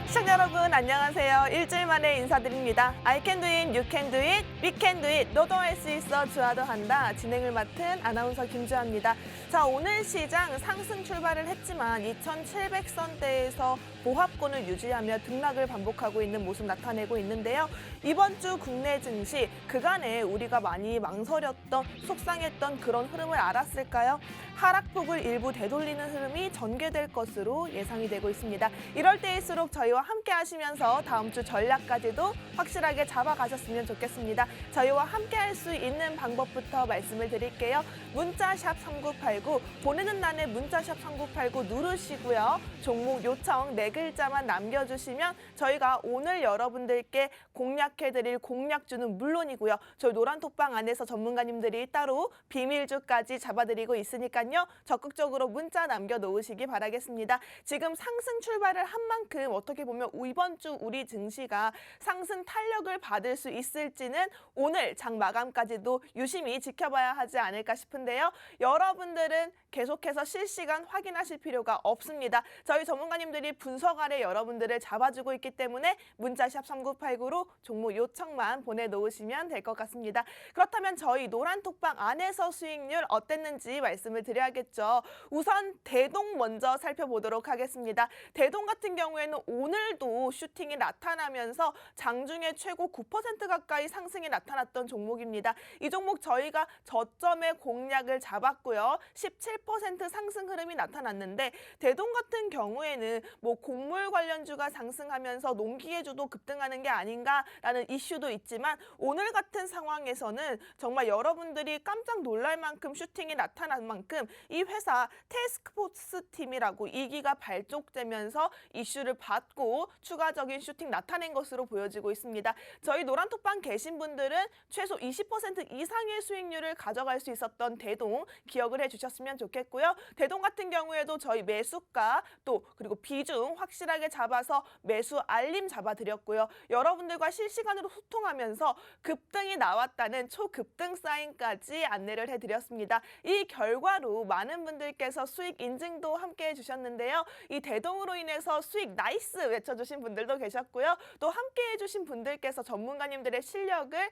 시청자 여러분 안녕하세요. 일주일 만에 인사드립니다. I can do it, you can do it, we can do it. 너도 할 수 있어, 주아도 한다. 진행을 맡은 아나운서 김주아입니다. 자, 오늘 시장 상승 출발을 했지만 2,700선대에서 보합권을 유지하며 등락을 반복하고 있는 모습 나타내고 있는데요. 이번 주 국내 증시 그간에 우리가 많이 망설였던, 속상했던 그런 흐름을 알았을까요? 하락폭을 일부 되돌리는 흐름이 전개될 것으로 예상이 되고 있습니다. 이럴 때일수록 저희와 함께 하시면서 다음 주 전략까지도 확실하게 잡아가셨으면 좋겠습니다. 저희와 함께 할 수 있는 방법부터 말씀을 드릴게요. 문자샵 3989, 보내는 난에 문자샵 3989 누르시고요. 종목 요청 4글자만 남겨주시면 저희가 오늘 여러분들께 공략해드릴 공략주는 물론이고요. 저희 노란톡방 안에서 전문가님들이 따로 비밀주까지 잡아드리고 있으니까요. 적극적으로 문자 남겨놓으시기 바라겠습니다. 지금 상승 출발을 한 만큼 어떻게 보면 이번 주 우리 증시가 상승 탄력을 받을 수 있을지는 오늘 장 마감까지도 유심히 지켜봐야 하지 않을까 싶은데요. 여러분들은 계속해서 실시간 확인하실 필요가 없습니다. 저희 전문가님들이 분석 아래 여러분들을 잡아주고 있기 때문에 문자샵 3989로 종목 요청만 보내놓으시면 될 것 같습니다. 그렇다면 저희 노란톡방 안에서 수익률 어땠는지 말씀을 드려야겠죠. 우선 대동 먼저 살펴보도록 하겠습니다. 대동 같은 경우에는 오늘도 슈팅이 나타나면서 장중에 최고 9% 가까이 상승이 나타났던 종목입니다. 이 종목 저희가 저점의 공략을 잡았고요. 17% 상승 흐름이 나타났는데 대동 같은 경우에는 뭐 곡물 관련주가 상승하면서 농기계주도 급등하는 게 아닌가라는 이슈도 있지만 오늘 같은 상황에서는 정말 여러분들이 깜짝 놀랄 만큼 슈팅이 나타난 만큼 이 회사 태스크포스 팀이라고 2기가 발족되면서 이슈를 받고 추가적인 슈팅 나타낸 것으로 보여지고 있습니다. 저희 노란톡방 계신 분들은 최소 20% 이상의 수익률을 가져갈 수 있었던 대동 기억을 해주셨으면 좋겠고요. 대동 같은 경우에도 저희 매수가 또 그리고 비중 확실하게 잡아서 매수 알림 잡아드렸고요. 여러분들과 실시간으로 소통하면서 급등이 나왔다는 초급등 사인까지 안내를 해드렸습니다. 이 결과로 많은 분들께서 수익 인증도 함께 해주셨는데요. 이 대동으로 인해서 수익 나이스 외쳐주신 분들도 계셨고요. 또 함께 해주신 분들께서 전문가님들의 실력을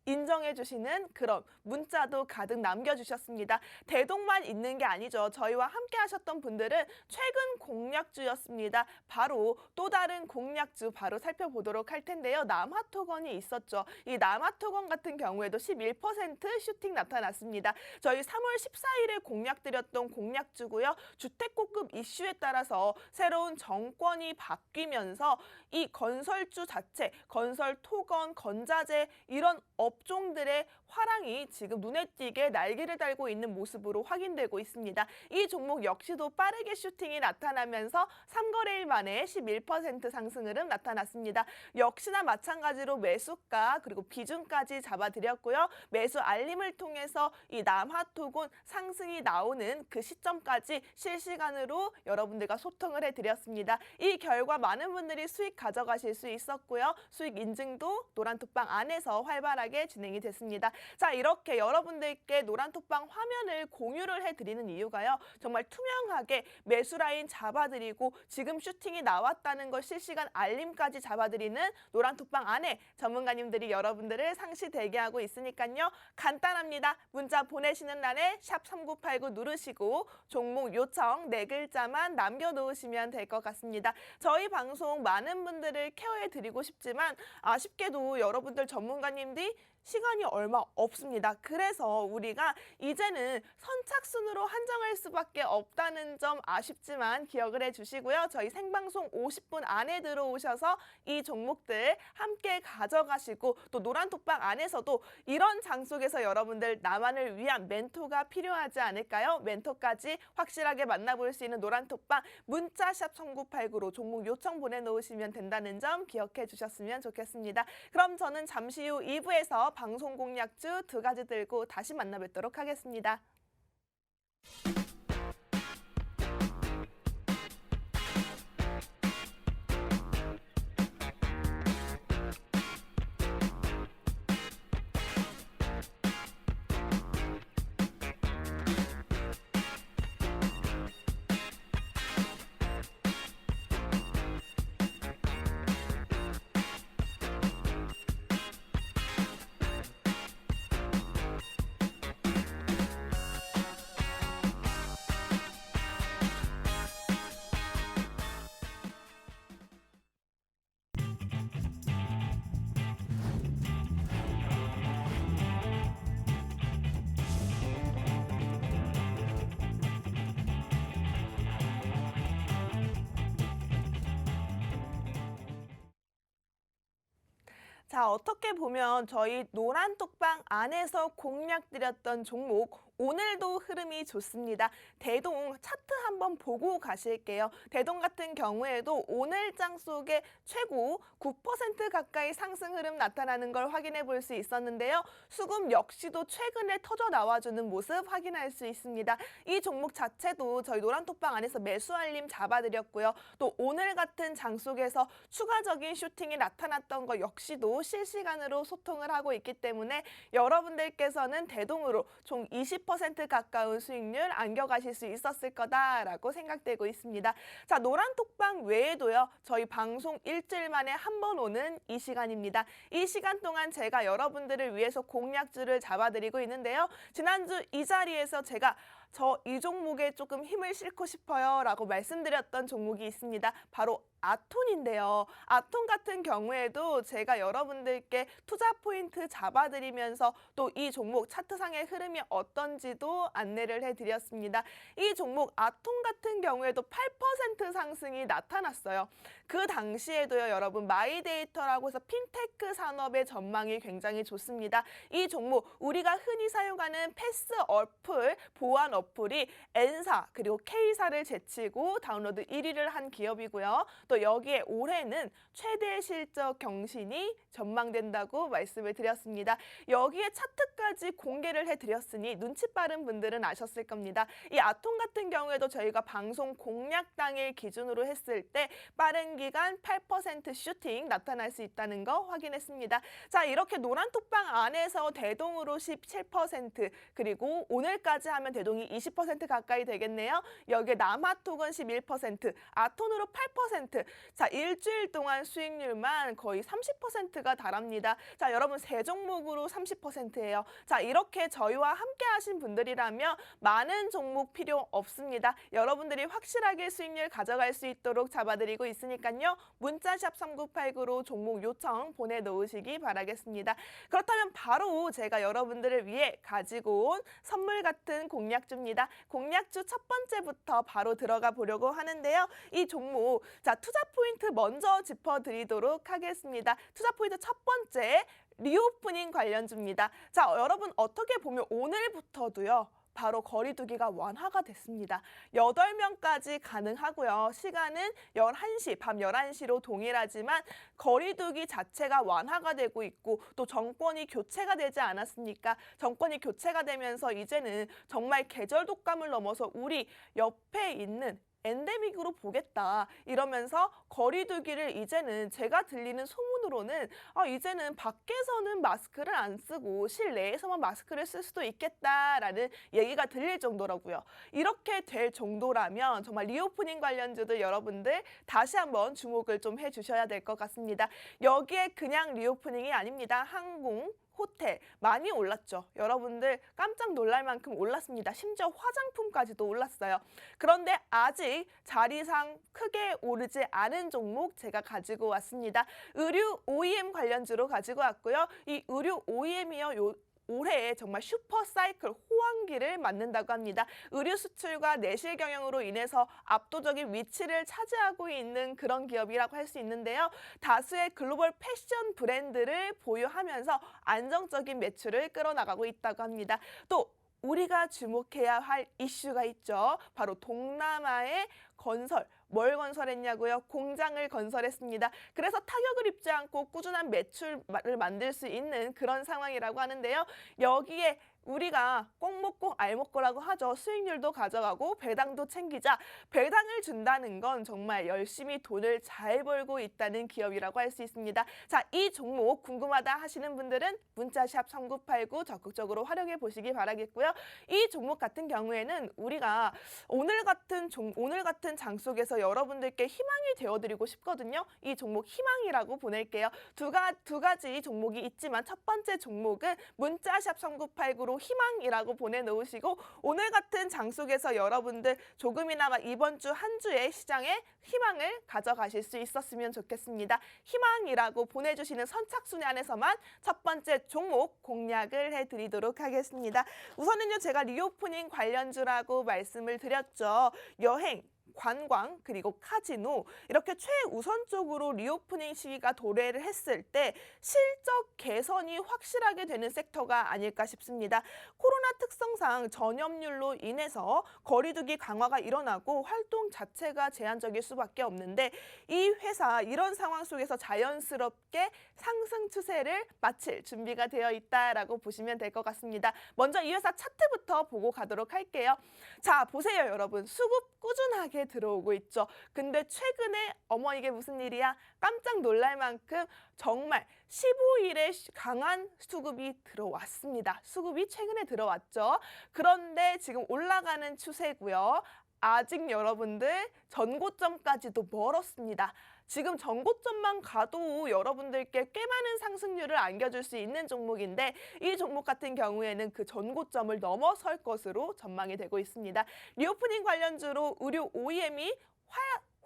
인정해주시는 그런 문자도 가득 남겨주셨습니다. 대동만 있는 게 아니죠. 저희와 함께 하셨던 분들은 최근 공략주였습니다. 바로 또 다른 공략주 바로 살펴보도록 할 텐데요. 남화토건이 있었죠. 이 남화토건 같은 경우에도 11% 슈팅 나타났습니다. 저희 3월 14일에 공략드렸던 공략주고요. 주택공급 이슈에 따라서 새로운 정권이 바뀌면서 이 건설주 자체, 건설 토건, 건자재 이런 업종들의 화랑이 지금 눈에 띄게 날개를 달고 있는 모습으로 확인되고 있습니다. 이 종목 역시도 빠르게 슈팅이 나타나면서 3거래일 만에 11% 상승 흐름 나타났습니다. 역시나 마찬가지로 매수가 그리고 비중까지 잡아드렸고요. 매수 알림을 통해서 이 남화토건 상승이 나오는 그 시점까지 실시간으로 여러분들과 소통을 해드렸습니다. 이 결과 많은 분들이 수익 가져가실 수 있었고요. 수익 인증도 노란톡방 안에서 활발하게 진행이 됐습니다. 자, 이렇게 여러분들께 노란톡방 화면을 공유를 해드리는 이유가요. 정말 투명하게 매수 라인 잡아드리고 지금 슈팅이 나왔다는 걸 실시간 알림까지 잡아드리는 노란톡방 안에 전문가님들이 여러분들을 상시 대기하고 있으니까요. 간단합니다. 문자 보내시는 날에 샵 3989 누르시고 종목 요청 4글자만 남겨놓으시면 될 것 같습니다. 저희 방송 많은 분들을 케어해드리고 싶지만 아쉽게도 여러분들 전문가님들이 시간이 얼마 없습니다. 그래서 우리가 이제는 선착순으로 한정할 수밖에 없다는 점 아쉽지만 기억을 해주시고요. 저희 생방송 50분 안에 들어오셔서 이 종목들 함께 가져가시고 또 노란톡방 안에서도 이런 장 속에서 여러분들 나만을 위한 멘토가 필요하지 않을까요? 멘토까지 확실하게 만나볼 수 있는 노란톡방 문자샵 3989로 종목 요청 보내놓으시면 된다는 점 기억해 주셨으면 좋겠습니다. 그럼 저는 잠시 후 2부에서 방송 공략주 2가지 들고 다시 만나 뵙도록 하겠습니다. 자, 어떻게 보면 저희 노란 톡방 안에서 공략드렸던 종목, 오늘도 흐름이 좋습니다. 대동 차트 한번 보고 가실게요. 대동 같은 경우에도 오늘장 속에 최고 9% 가까이 상승 흐름 나타나는 걸 확인해 볼 수 있었는데요. 수급 역시도 최근에 터져 나와주는 모습 확인할 수 있습니다. 이 종목 자체도 저희 노란 톡방 안에서 매수 알림 잡아드렸고요. 또 오늘 같은 장 속에서 추가적인 슈팅이 나타났던 것 역시도 실시간으로 소통을 하고 있기 때문에 여러분들께서는 대동으로 총 20% 가까운 수익률 안겨가실 수 있었을 거다라고 생각되고 있습니다. 자, 노란 톡방 외에도요. 저희 방송 일주일 만에 한 번 오는 이 시간입니다. 이 시간 동안 제가 여러분들을 위해서 공략주를 잡아드리고 있는데요. 지난주 이 자리에서 제가 이 종목에 조금 힘을 싣고 싶어요 라고 말씀드렸던 종목이 있습니다. 바로 아톤인데요. 아톤 같은 경우에도 제가 여러분들께 투자 포인트 잡아드리면서 또 이 종목 차트상의 흐름이 어떤지도 안내를 해드렸습니다. 이 종목 아톤 같은 경우에도 8% 상승이 나타났어요. 그 당시에도요, 여러분 마이데이터라고 해서 핀테크 산업의 전망이 굉장히 좋습니다. 이 종목 우리가 흔히 사용하는 패스 어플, 보안 어플이 N사 그리고 K사를 제치고 다운로드 1위를 한 기업이고요. 또 여기에 올해는 최대 실적 경신이 전망된다고 말씀을 드렸습니다. 여기에 차트까지 공개를 해드렸으니 눈치 빠른 분들은 아셨을 겁니다. 이 아톤 같은 경우에도 저희가 방송 공략 당일 기준으로 했을 때 빠른 기간 8% 슈팅 나타날 수 있다는 거 확인했습니다. 자, 이렇게 노란 톡방 안에서 대동으로 17% 그리고 오늘까지 하면 대동이 20% 가까이 되겠네요. 여기에 남아톡은 11%, 아톤으로 8%. 자, 일주일 동안 수익률만 거의 30%가 달합니다. 자, 여러분 세 종목으로 30%예요. 자, 이렇게 저희와 함께 하신 분들이라면 많은 종목 필요 없습니다. 여러분들이 확실하게 수익률 가져갈 수 있도록 잡아드리고 있으니까요. 문자샵 3989로 종목 요청 보내놓으시기 바라겠습니다. 그렇다면 바로 제가 여러분들을 위해 가지고 온 선물 같은 공략주입니다. 공략주 첫 번째부터 바로 들어가 보려고 하는데요. 이 종목, 자, 투자 포인트 먼저 짚어드리도록 하겠습니다. 투자 포인트 첫 번째, 리오프닝 관련주입니다. 자, 여러분 어떻게 보면 오늘부터도요. 바로 거리두기가 완화가 됐습니다. 8명까지 가능하고요. 시간은 11시, 밤 11시로 동일하지만 거리두기 자체가 완화가 되고 있고 또 정권이 교체가 되지 않았습니까? 정권이 교체가 되면서 이제는 정말 계절 독감을 넘어서 우리 옆에 있는 엔데믹으로 보겠다 이러면서 거리두기를 이제는 제가 들리는 소문으로는 이제는 밖에서는 마스크를 안 쓰고 실내에서만 마스크를 쓸 수도 있겠다라는 얘기가 들릴 정도라고요. 이렇게 될 정도라면 정말 리오프닝 관련주들 여러분들 다시 한번 주목을 좀 해주셔야 될 것 같습니다. 여기에 그냥 리오프닝이 아닙니다. 항공, 호텔 많이 올랐죠. 여러분들 깜짝 놀랄 만큼 올랐습니다. 심지어 화장품까지도 올랐어요. 그런데 아직 자리상 크게 오르지 않은 종목 제가 가지고 왔습니다. 의류 OEM 관련주로 가지고 왔고요. 이 의류 OEM이요. 올해 정말 슈퍼사이클 호황기를 맞는다고 합니다. 의류 수출과 내실 경영으로 인해서 압도적인 위치를 차지하고 있는 그런 기업이라고 할 수 있는데요. 다수의 글로벌 패션 브랜드를 보유하면서 안정적인 매출을 끌어나가고 있다고 합니다. 또 우리가 주목해야 할 이슈가 있죠. 바로 동남아의 건설. 뭘 건설했냐고요? 공장을 건설했습니다. 그래서 타격을 입지 않고 꾸준한 매출을 만들 수 있는 그런 상황이라고 하는데요. 여기에 우리가 꼭 먹고 알 먹고라고 하죠. 수익률도 가져가고 배당도 챙기자. 배당을 준다는 건 정말 열심히 돈을 잘 벌고 있다는 기업이라고 할 수 있습니다. 자, 이 종목 궁금하다 하시는 분들은 문자샵 3989 적극적으로 활용해 보시기 바라겠고요. 이 종목 같은 경우에는 우리가 오늘 같은 장 속에서 여러분들께 희망이 되어드리고 싶거든요. 이 종목 희망이라고 보낼게요. 두 가지 종목이 있지만 첫 번째 종목은 문자샵 3989로 희망이라고 보내놓으시고 오늘 같은 장 속에서 여러분들 조금이나마 이번 주 한 주의 시장에 희망을 가져가실 수 있었으면 좋겠습니다. 희망이라고 보내주시는 선착순위 안에서만 첫 번째 종목 공략을 해드리도록 하겠습니다. 우선은요, 제가 리오프닝 관련주라고 말씀을 드렸죠. 여행, 관광 그리고 카지노 이렇게 최우선적으로 리오프닝 시기가 도래를 했을 때 실적 개선이 확실하게 되는 섹터가 아닐까 싶습니다. 코로나 특성상 전염률로 인해서 거리두기 강화가 일어나고 활동 자체가 제한적일 수밖에 없는데 이 회사 이런 상황 속에서 자연스럽게 상승 추세를 마칠 준비가 되어 있다라고 보시면 될 것 같습니다. 먼저 이 회사 차트부터 보고 가도록 할게요. 자, 보세요 여러분. 수급 꾸준하게 들어오고 있죠. 근데 최근에 어머 이게 무슨 일이야? 깜짝 놀랄 만큼 정말 15일에 강한 수급이 들어왔습니다. 수급이 최근에 들어왔죠. 그런데 지금 올라가는 추세고요. 아직 여러분들 전고점까지도 멀었습니다. 지금 전고점만 가도 여러분들께 꽤 많은 상승률을 안겨줄 수 있는 종목인데 이 종목 같은 경우에는 그 전고점을 넘어설 것으로 전망이 되고 있습니다. 리오프닝 관련주로 의류 OEM이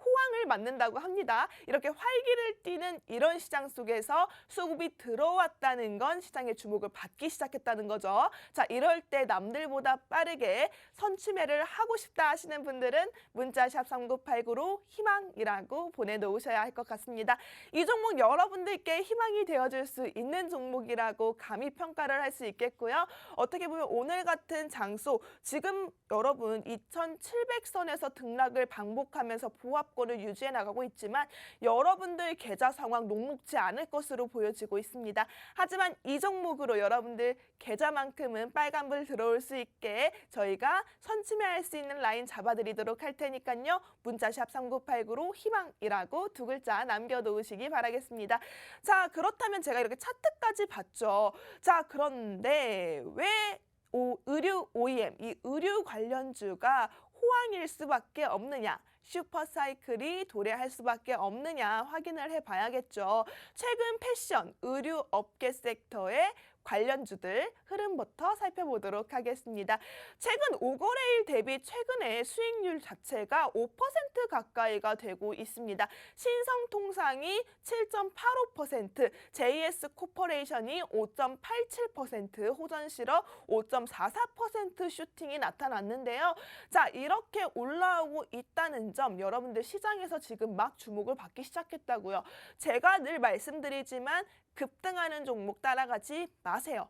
호황을 맞는다고 합니다. 이렇게 활기를 띠는 이런 시장 속에서 수급이 들어왔다는 건 시장의 주목을 받기 시작했다는 거죠. 자, 이럴 때 남들보다 빠르게 선취매를 하고 싶다 하시는 분들은 문자 샵 3989로 희망이라고 보내놓으셔야 할 것 같습니다. 이 종목 여러분들께 희망이 되어줄 수 있는 종목이라고 감히 평가를 할 수 있겠고요. 어떻게 보면 오늘 같은 장소 지금 여러분 2700선에서 등락을 반복하면서 보합권을 유지해 나가고 있지만 여러분들 계좌 상황 녹록지 않을 것으로 보여지고 있습니다. 하지만 이 종목으로 여러분들 계좌만큼은 빨간불 들어올 수 있게 저희가 선취매할 수 있는 라인 잡아드리도록 할 테니까요. 문자샵 3989로 희망이라고 두 글자 남겨놓으시기 바라겠습니다. 자, 그렇다면 제가 이렇게 차트까지 봤죠. 자, 그런데 왜 의류 OEM, 이 의류 관련주가 호황일 수밖에 없느냐, 슈퍼사이클이 도래할 수밖에 없느냐 확인을 해봐야겠죠. 최근 패션, 의류 업계 섹터의 관련주들 흐름부터 살펴보도록 하겠습니다. 최근 5거래일 대비 최근에 수익률 자체가 5% 가까이가 되고 있습니다. 신성통상이 7.85%, JS 코퍼레이션이 5.87%, 호전실업 5.44% 슈팅이 나타났는데요. 자, 이렇게 올라오고 있다는 점 여러분들 시장에서 지금 막 주목을 받기 시작했다고요. 제가 늘 말씀드리지만 급등하는 종목 따라가지 마세요.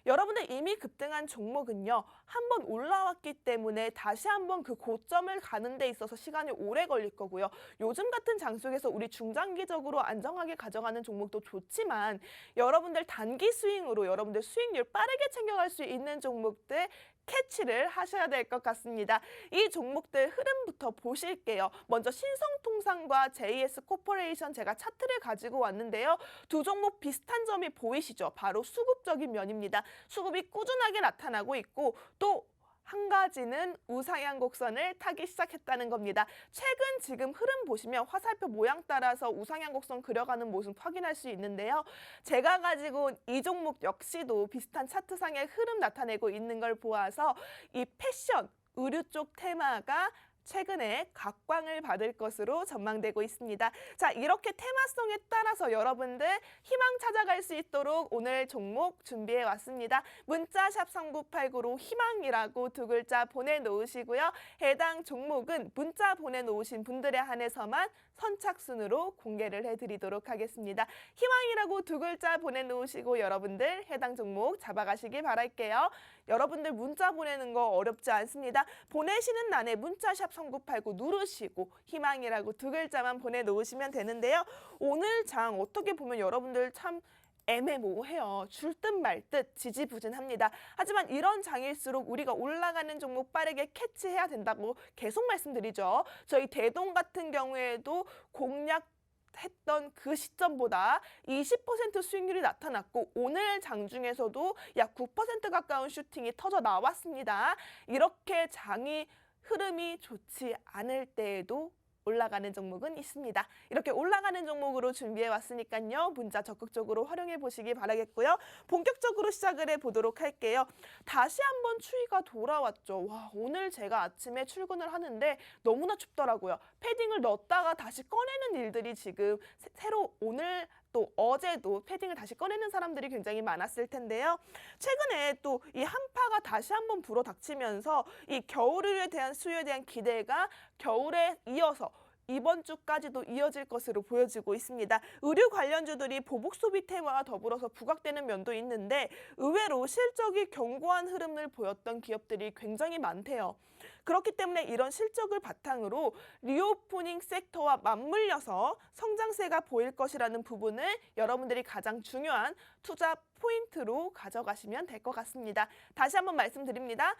여러분들 이미 급등한 종목은요. 한번 올라왔기 때문에 다시 한번 그 고점을 가는 데 있어서 시간이 오래 걸릴 거고요. 요즘 같은 장속에서 우리 중장기적으로 안정하게 가져가는 종목도 좋지만 여러분들 단기 스윙으로 여러분들 수익률 빠르게 챙겨갈 수 있는 종목들 캐치를 하셔야 될 것 같습니다. 이 종목들 흐름부터 보실게요. 먼저 신성통상과 JS 코퍼레이션 제가 차트를 가지고 왔는데요. 두 종목 비슷한 점이 보이시죠? 바로 수급적인 면입니다. 수급이 꾸준하게 나타나고 있고 또 한 가지는 우상향 곡선을 타기 시작했다는 겁니다. 최근 지금 흐름 보시면 화살표 모양 따라서 우상향 곡선 그려가는 모습 확인할 수 있는데요. 제가 가지고 온 이 종목 역시도 비슷한 차트상의 흐름 나타내고 있는 걸 보아서 이 패션, 의류 쪽 테마가 최근에 각광을 받을 것으로 전망되고 있습니다. 자, 이렇게 테마성에 따라서 여러분들 희망 찾아갈 수 있도록 오늘 종목 준비해 왔습니다. 문자 샵 3989로 희망이라고 두 글자 보내놓으시고요. 해당 종목은 문자 보내놓으신 분들에 한해서만 선착순으로 공개를 해드리도록 하겠습니다. 희망이라고 두 글자 보내놓으시고 여러분들 해당 종목 잡아가시기 바랄게요. 여러분들 문자 보내는 거 어렵지 않습니다. 보내시는 난에 문자샵 3989 누르시고 희망이라고 두 글자만 보내놓으시면 되는데요. 오늘 장 어떻게 보면 여러분들 참 애매모호해요. 줄 듯 말 듯 지지부진합니다. 하지만 이런 장일수록 우리가 올라가는 종목 빠르게 캐치해야 된다고 계속 말씀드리죠. 저희 대동 같은 경우에도 공략했던 그 시점보다 20% 수익률이 나타났고 오늘 장중에서도 약 9% 가까운 슈팅이 터져 나왔습니다. 이렇게 장이 흐름이 좋지 않을 때에도 올라가는 종목은 있습니다. 이렇게 올라가는 종목으로 준비해 왔으니까요. 문자 적극적으로 활용해 보시기 바라겠고요. 본격적으로 시작을 해보도록 할게요. 다시 한번 추위가 돌아왔죠. 와, 오늘 제가 아침에 출근을 하는데 너무나 춥더라고요. 패딩을 넣었다가 다시 꺼내는 일들이 지금 새로 오늘 또 어제도 패딩을 다시 꺼내는 사람들이 굉장히 많았을 텐데요. 최근에 또 이 한파가 다시 한번 불어닥치면서 이 겨울 의류에 대한 수요에 대한 기대가 겨울에 이어서 이번 주까지도 이어질 것으로 보여지고 있습니다. 의류 관련주들이 보복 소비 테마와 더불어서 부각되는 면도 있는데 의외로 실적이 견고한 흐름을 보였던 기업들이 굉장히 많대요. 그렇기 때문에 이런 실적을 바탕으로 리오프닝 섹터와 맞물려서 성장세가 보일 것이라는 부분을 여러분들이 가장 중요한 투자 포인트로 가져가시면 될 것 같습니다. 다시 한번 말씀드립니다.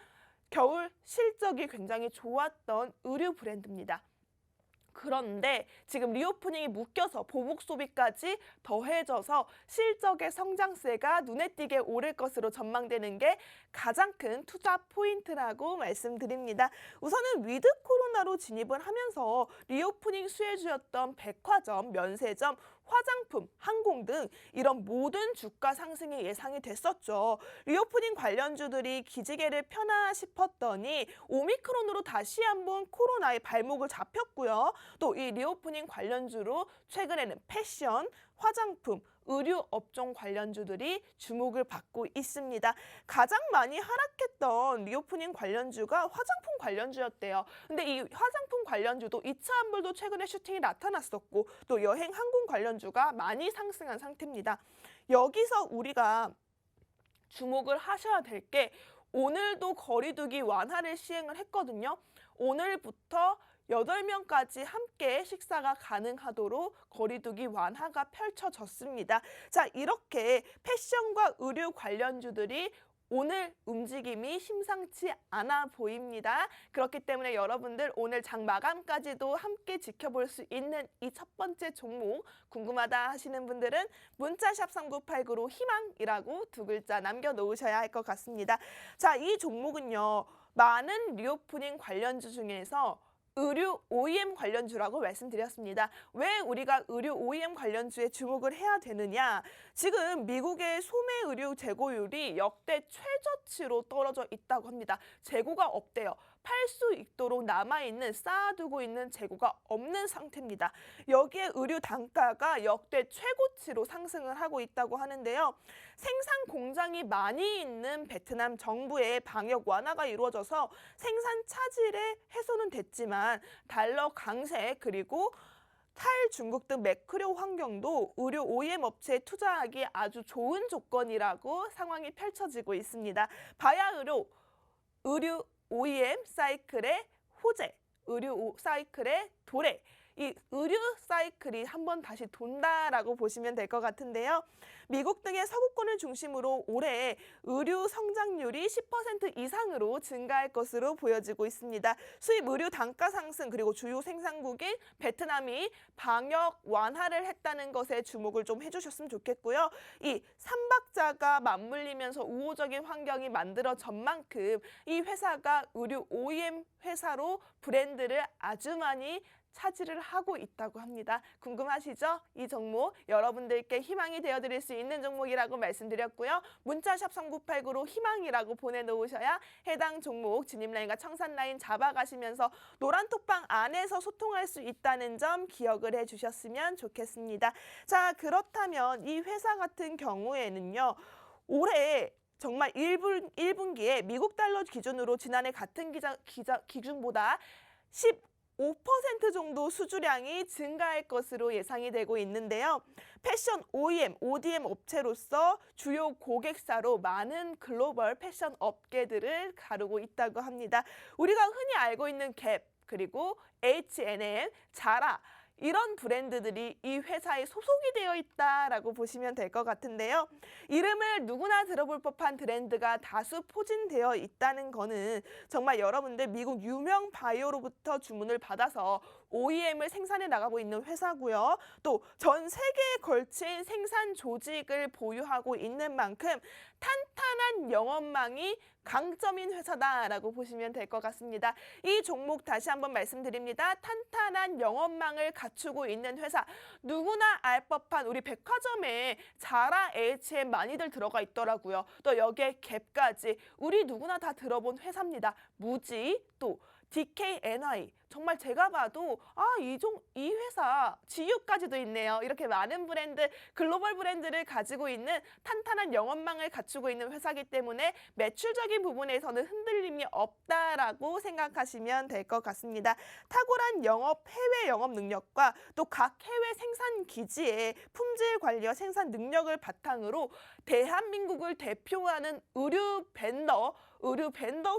겨울 실적이 굉장히 좋았던 의류 브랜드입니다. 그런데 지금 리오프닝이 묶여서 보복 소비까지 더해져서 실적의 성장세가 눈에 띄게 오를 것으로 전망되는 게 가장 큰 투자 포인트라고 말씀드립니다. 우선은 위드 코로나로 진입을 하면서 리오프닝 수혜주였던 백화점, 면세점, 화장품, 항공 등 이런 모든 주가 상승이 예상이 됐었죠. 리오프닝 관련주들이 기지개를 펴나 싶었더니 오미크론으로 다시 한번 코로나의 발목을 잡혔고요. 또 이 리오프닝 관련주로 최근에는 패션, 화장품, 의류 업종 관련주들이 주목을 받고 있습니다. 가장 많이 하락했던 리오프닝 관련주가 화장품 관련주였대요. 근데 이 화장품 관련주도 2차 환불도 최근에 슈팅이 나타났었고 또 여행 항공 관련주가 많이 상승한 상태입니다. 여기서 우리가 주목을 하셔야 될 게 오늘도 거리두기 완화를 시행을 했거든요. 오늘부터 8명까지 함께 식사가 가능하도록 거리두기 완화가 펼쳐졌습니다. 자, 이렇게 패션과 의류 관련주들이 오늘 움직임이 심상치 않아 보입니다. 그렇기 때문에 여러분들 오늘 장 마감까지도 함께 지켜볼 수 있는 이 첫 번째 종목 궁금하다 하시는 분들은 문자샵 3989로 희망이라고 2글자 남겨놓으셔야 할 것 같습니다. 자, 이 종목은요. 많은 리오프닝 관련주 중에서 의류 OEM 관련주라고 말씀드렸습니다. 왜 우리가 의류 OEM 관련주에 주목을 해야 되느냐? 지금 미국의 소매 의류 재고율이 역대 최저치로 떨어져 있다고 합니다. 재고가 없대요. 팔 수 있도록 남아있는 쌓아두고 있는 재고가 없는 상태입니다. 여기에 의류 단가가 역대 최고치로 상승을 하고 있다고 하는데요. 생산 공장이 많이 있는 베트남 정부의 방역 완화가 이루어져서 생산 차질의 해소는 됐지만 달러 강세 그리고 탈중국 등 매크로 환경도 의류 OEM 업체에 투자하기 아주 좋은 조건이라고 상황이 펼쳐지고 있습니다. 의류 OEM 사이클의 호재, 의류 사이클의 도래, 이 의류 사이클이 한번 다시 돈다라고 보시면 될 것 같은데요. 미국 등의 서구권을 중심으로 올해 의류 성장률이 10% 이상으로 증가할 것으로 보여지고 있습니다. 수입 의류 단가 상승 그리고 주요 생산국인 베트남이 방역 완화를 했다는 것에 주목을 좀 해주셨으면 좋겠고요. 이 삼박자가 맞물리면서 우호적인 환경이 만들어진 만큼 이 회사가 의류 OEM 회사로 브랜드를 아주 많이 차지를 하고 있다고 합니다. 궁금하시죠? 이 종목 여러분들께 희망이 되어드릴 수 있는 종목이라고 말씀드렸고요. 문자샵 3989로 희망이라고 보내놓으셔야 해당 종목 진입라인과 청산라인 잡아가시면서 노란 톡방 안에서 소통할 수 있다는 점 기억을 해주셨으면 좋겠습니다. 자, 그렇다면 이 회사 같은 경우에는요. 올해 정말 1분기에 미국 달러 기준으로 지난해 같은 기준보다 5% 정도 수주량이 증가할 것으로 예상이 되고 있는데요. 패션 OEM, ODM 업체로서 주요 고객사로 많은 글로벌 패션 업계들을 가르고 있다고 합니다. 우리가 흔히 알고 있는 갭, 그리고 H&M, 자라 이런 브랜드들이 이 회사에 소속이 되어 있다라고 보시면 될 것 같은데요. 이름을 누구나 들어볼 법한 브랜드가 다수 포진되어 있다는 거는 정말 여러분들 미국 유명 바이오로부터 주문을 받아서 OEM을 생산해 나가고 있는 회사고요. 또 전 세계에 걸친 생산 조직을 보유하고 있는 만큼 탄탄한 영업망이 강점인 회사다라고 보시면 될 것 같습니다. 이 종목 다시 한번 말씀드립니다. 탄탄한 영업망을 갖추고 있는 회사, 누구나 알 법한 우리 백화점에 자라, H&M 많이들 들어가 있더라고요. 또 여기에 갭까지 우리 누구나 다 들어본 회사입니다. 무지, 또 DKNY. 정말 제가 봐도 이 회사 GU까지도 있네요. 이렇게 많은 브랜드, 글로벌 브랜드를 가지고 있는 탄탄한 영업망을 갖추고 있는 회사이기 때문에 매출적인 부분에서는 흔들림이 없다라고 생각하시면 될 것 같습니다. 탁월한 해외 영업 능력과 또 각 해외 생산 기지의 품질 관리와 생산 능력을 바탕으로 대한민국을 대표하는 의류 벤더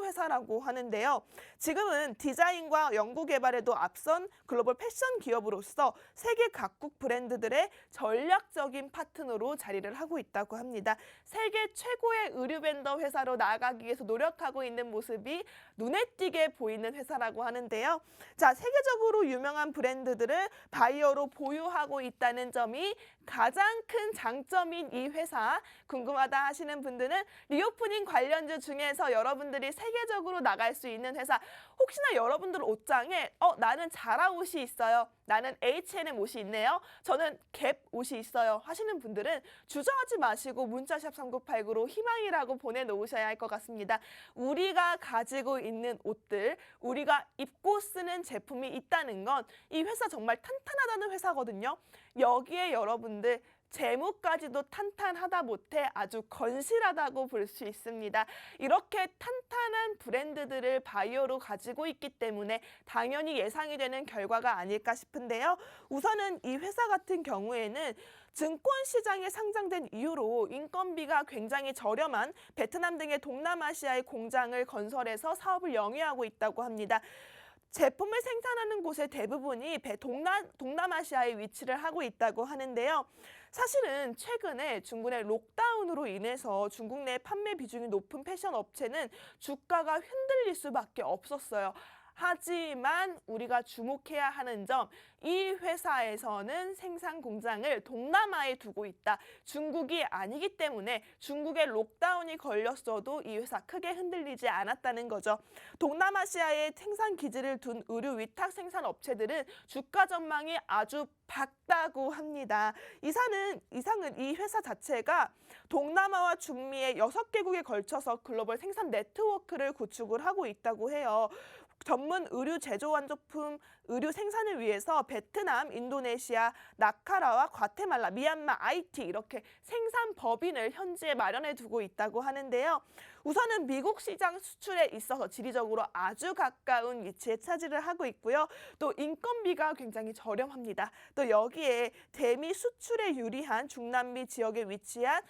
회사라고 하는데요. 지금은 디자인과 연구 개발에도 앞선 글로벌 패션 기업으로서 세계 각국 브랜드들의 전략적인 파트너로 자리를 하고 있다고 합니다. 세계 최고의 의류 벤더 회사로 나아가기 위해서 노력하고 있는 모습이 눈에 띄게 보이는 회사라고 하는데요. 자, 세계적으로 유명한 브랜드들을 바이어로 보유하고 있다는 점이 가장 큰 장점인 이 회사. 궁금하다 하시는 분들은 리오프닝 관련주 중에서 여러분들이 세계적으로 나갈 수 있는 회사, 혹시나 여러분들 옷장에 나는 자라 옷이 있어요, 나는 H&M 옷이 있네요, 저는 갭 옷이 있어요 하시는 분들은 주저하지 마시고 문자샵 3989로 희망이라고 보내놓으셔야 할 것 같습니다. 우리가 가지고 있는 옷들, 우리가 입고 쓰는 제품이 있다는 건 이 회사 정말 탄탄하다는 회사거든요. 여기에 여러분들 재무까지도 탄탄하다 못해 아주 건실하다고 볼 수 있습니다. 이렇게 탄탄한 브랜드들을 바이오로 가지고 있기 때문에 당연히 예상이 되는 결과가 아닐까 싶은데요. 우선은 이 회사 같은 경우에는 증권시장에 상장된 이후로 인건비가 굉장히 저렴한 베트남 등의 동남아시아의 공장을 건설해서 사업을 영위하고 있다고 합니다. 제품을 생산하는 곳의 대부분이 동남아시아에 위치를 하고 있다고 하는데요. 사실은 최근에 중국의 록다운으로 인해서 중국 내 판매 비중이 높은 패션 업체는 주가가 흔들릴 수밖에 없었어요. 하지만 우리가 주목해야 하는 점, 이 회사에서는 생산 공장을 동남아에 두고 있다. 중국이 아니기 때문에 중국의 록다운이 걸렸어도 이 회사 크게 흔들리지 않았다는 거죠. 동남아시아에 생산 기지를 둔 의류 위탁 생산 업체들은 주가 전망이 아주 밝다고 합니다. 이상은 이 회사 자체가 동남아와 중미의 6개국에 걸쳐서 글로벌 생산 네트워크를 구축을 하고 있다고 해요. 전문 의류 제조 완조품 의류 생산을 위해서 베트남, 인도네시아, 나카라와 과테말라, 미얀마, 하이티 이렇게 생산 법인을 현지에 마련해 두고 있다고 하는데요. 우선은 미국 시장 수출에 있어서 지리적으로 아주 가까운 위치에 차지를 하고 있고요. 또 인건비가 굉장히 저렴합니다. 또 여기에 대미 수출에 유리한 중남미 지역에 위치한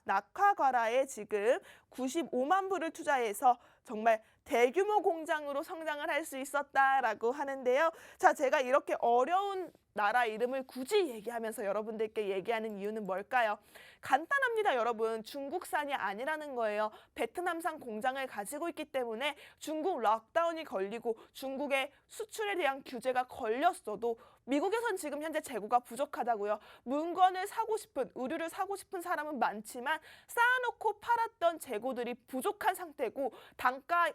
낙화과라에 지금 95만 불을 투자해서 정말 대규모 공장으로 성장을 할 수 있었다라고 하는데요. 자, 제가 이렇게 어려운 나라 이름을 굳이 얘기하면서 여러분들께 얘기하는 이유는 뭘까요? 간단합니다, 여러분. 중국산이 아니라는 거예요. 베트남산 공장을 가지고 있기 때문에 중국 락다운이 걸리고 중국의 수출에 대한 규제가 걸렸어도 미국에선 지금 현재 재고가 부족하다고요. 물건을 사고 싶은, 의류를 사고 싶은 사람은 많지만 쌓아놓고 팔았던 재고들이 부족한 상태고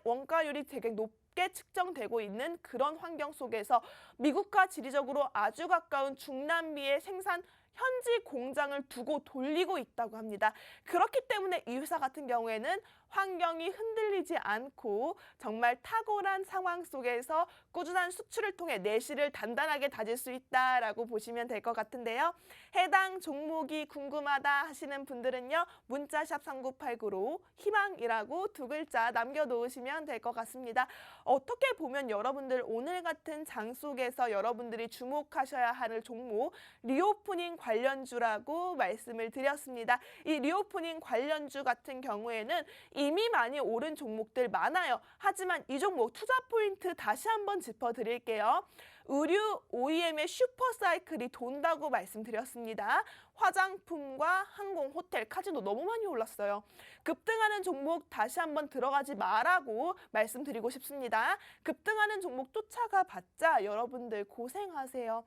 원가율이 되게 높게 측정되고 있는 그런 환경 속에서 미국과 지리적으로 아주 가까운 중남미의 생산 현지 공장을 두고 돌리고 있다고 합니다. 그렇기 때문에 이 회사 같은 경우에는 환경이 흔들리지 않고 정말 탁월한 상황 속에서 꾸준한 수출을 통해 내실을 단단하게 다질 수 있다라고 보시면 될 것 같은데요. 해당 종목이 궁금하다 하시는 분들은요. 문자샵 3989로 희망이라고 2글자 남겨놓으시면 될 것 같습니다. 어떻게 보면 여러분들 오늘 같은 장 속에서 여러분들이 주목하셔야 할 종목 리오프닝 관련주라고 말씀을 드렸습니다. 이 리오프닝 관련주 같은 경우에는 이미 많이 오른 종목들 많아요. 하지만 이 종목 투자 포인트 다시 한번 짚어드릴게요. 의류 OEM의 슈퍼사이클이 돈다고 말씀드렸습니다. 화장품과 항공, 호텔, 카지노 너무 많이 올랐어요. 급등하는 종목 다시 한번 들어가지 마라고 말씀드리고 싶습니다. 급등하는 종목 쫓아가 봤자 여러분들 고생하세요.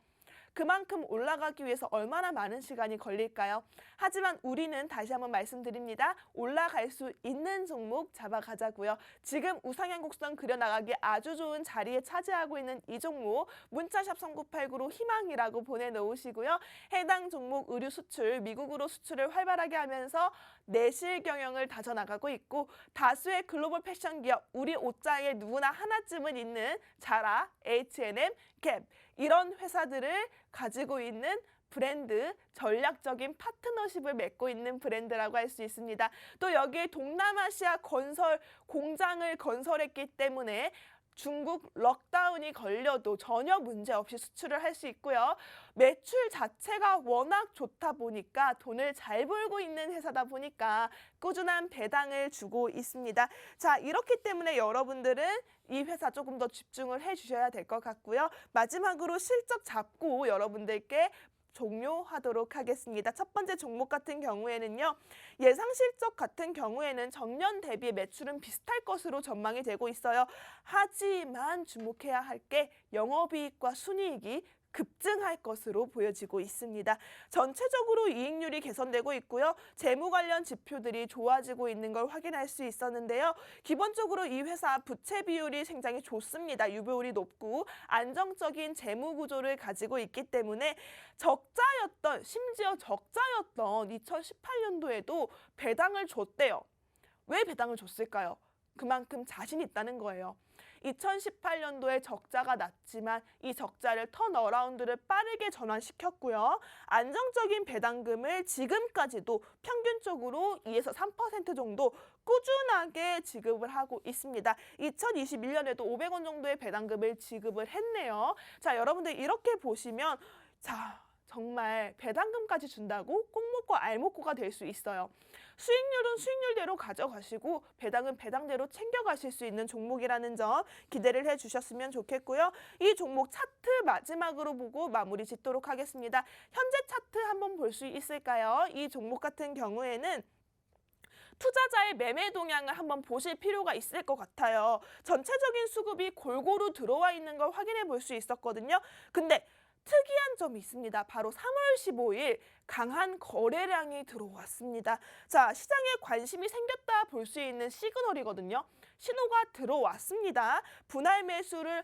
그만큼 올라가기 위해서 얼마나 많은 시간이 걸릴까요? 하지만 우리는 다시 한번 말씀드립니다. 올라갈 수 있는 종목 잡아가자고요. 지금 우상향 곡선 그려나가기 아주 좋은 자리에 차지하고 있는 이 종목 문자샵 3989로 희망이라고 보내놓으시고요. 해당 종목 의류 수출, 미국으로 수출을 활발하게 하면서 내실 경영을 다져나가고 있고 다수의 글로벌 패션 기업, 우리 옷장에 누구나 하나쯤은 있는 자라, H&M, 갭 이런 회사들을 가지고 있는 브랜드, 전략적인 파트너십을 맺고 있는 브랜드라고 할 수 있습니다. 또 여기에 동남아시아 건설 공장을 건설했기 때문에 중국 럭다운이 걸려도 전혀 문제 없이 수출을 할 수 있고요. 매출 자체가 워낙 좋다 보니까 돈을 잘 벌고 있는 회사다 보니까 꾸준한 배당을 주고 있습니다. 자, 이렇기 때문에 여러분들은 이 회사 조금 더 집중을 해주셔야 될 것 같고요. 마지막으로 실적 잡고 여러분들께 종료하도록 하겠습니다. 첫 번째 종목 같은 경우에는요. 예상 실적 같은 경우에는 전년 대비 매출은 비슷할 것으로 전망이 되고 있어요. 하지만 주목해야 할 게 영업이익과 순이익이 급증할 것으로 보여지고 있습니다. 전체적으로 이익률이 개선되고 있고요. 재무 관련 지표들이 좋아지고 있는 걸 확인할 수 있었는데요. 기본적으로 이 회사 부채 비율이 굉장히 좋습니다. 유보율이 높고 안정적인 재무 구조를 가지고 있기 때문에 심지어 적자였던 2018년도에도 배당을 줬대요. 왜 배당을 줬을까요? 그만큼 자신 있다는 거예요. 2018년도에 적자가 났지만 이 적자를 턴어라운드를 빠르게 전환시켰고요. 안정적인 배당금을 지금까지도 평균적으로 2에서 3% 정도 꾸준하게 지급을 하고 있습니다. 2021년에도 500원 정도의 배당금을 지급을 했네요. 자, 여러분들 이렇게 보시면 정말 배당금까지 준다고 꼭 먹고 알 먹고가 될 수 있어요. 수익률은 수익률대로 가져가시고 배당은 배당대로 챙겨가실 수 있는 종목이라는 점 기대를 해주셨으면 좋겠고요. 이 종목 차트 마지막으로 보고 마무리 짓도록 하겠습니다. 현재 차트 한번 볼 수 있을까요? 이 종목 같은 경우에는 투자자의 매매 동향을 한번 보실 필요가 있을 것 같아요. 전체적인 수급이 골고루 들어와 있는 걸 확인해 볼 수 있었거든요. 근데 특이한 점이 있습니다. 바로 3월 15일 강한 거래량이 들어왔습니다. 자, 시장에 관심이 생겼다 볼 수 있는 시그널이거든요. 신호가 들어왔습니다. 분할 매수를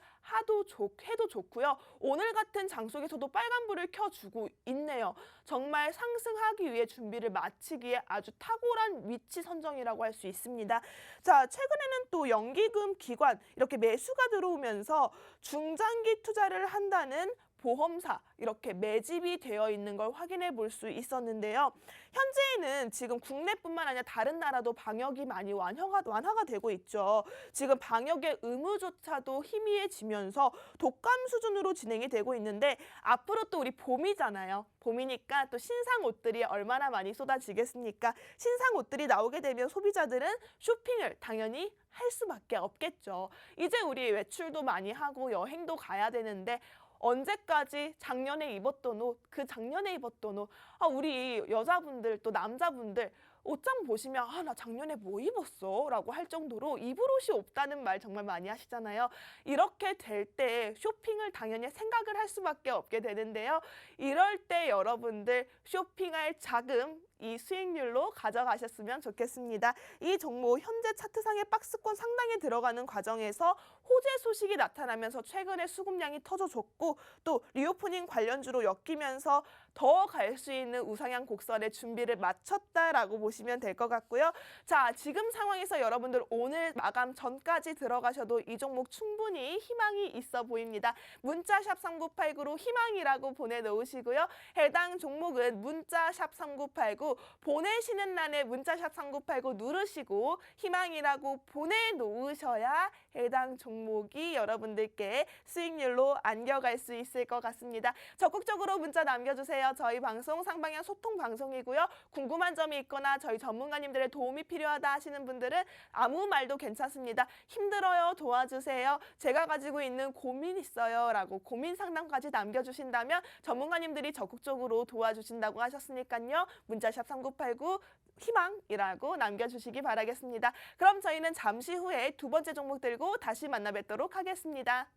해도 좋고요. 오늘 같은 장속에서도 빨간불을 켜주고 있네요. 정말 상승하기 위해 준비를 마치기에 아주 탁월한 위치 선정이라고 할 수 있습니다. 자, 최근에는 또 연기금 기관 이렇게 매수가 들어오면서 중장기 투자를 한다는 보험사 이렇게 매집이 되어 있는 걸 확인해 볼 수 있었는데요. 현재는 지금 국내뿐만 아니라 다른 나라도 방역이 많이 완화가 되고 있죠. 지금 방역의 의무조차도 희미해지면서 독감 수준으로 진행이 되고 있는데 앞으로 또 우리 봄이잖아요. 봄이니까 또 신상 옷들이 얼마나 많이 쏟아지겠습니까? 신상 옷들이 나오게 되면 소비자들은 쇼핑을 당연히 할 수밖에 없겠죠. 이제 우리 외출도 많이 하고 여행도 가야 되는데 언제까지 작년에 입었던 옷, 그 작년에 입었던 옷, 우리 여자분들 또 남자분들 옷장 보시면 나 작년에 뭐 입었어? 라고 할 정도로 입을 옷이 없다는 말 정말 많이 하시잖아요. 이렇게 될 때 쇼핑을 당연히 생각을 할 수밖에 없게 되는데요. 이럴 때 여러분들 쇼핑할 자금, 이 수익률로 가져가셨으면 좋겠습니다. 이 종목 현재 차트상의 박스권 상당히 들어가는 과정에서 호재 소식이 나타나면서 최근에 수급량이 터져줬고 또 리오프닝 관련주로 엮이면서 더 갈 수 있는 우상향 곡선의 준비를 마쳤다라고 보시면 될 것 같고요. 자, 지금 상황에서 여러분들 오늘 마감 전까지 들어가셔도 이 종목 충분히 희망이 있어 보입니다. 문자샵 3989로 희망이라고 보내놓으시고요. 해당 종목은 문자샵 3989 보내시는欄에 문자샵 3989 누르시고 희망이라고 보내놓으셔야 해당 종목이 여러분들께 수익률로 안겨갈 수 있을 것 같습니다. 적극적으로 문자 남겨주세요. 저희 방송 상방향 소통 방송이고요. 궁금한 점이 있거나 저희 전문가님들의 도움이 필요하다 하시는 분들은 아무 말도 괜찮습니다. 힘들어요, 도와주세요. 제가 가지고 있는 고민 있어요 라고 고민 상담까지 남겨주신다면 전문가님들이 적극적으로 도와주신다고 하셨으니까요. 문자샵 3989 희망이라고 남겨주시기 바라겠습니다. 그럼 저희는 잠시 후에 두 번째 종목 들고 다시 만나 뵙도록 하겠습니다.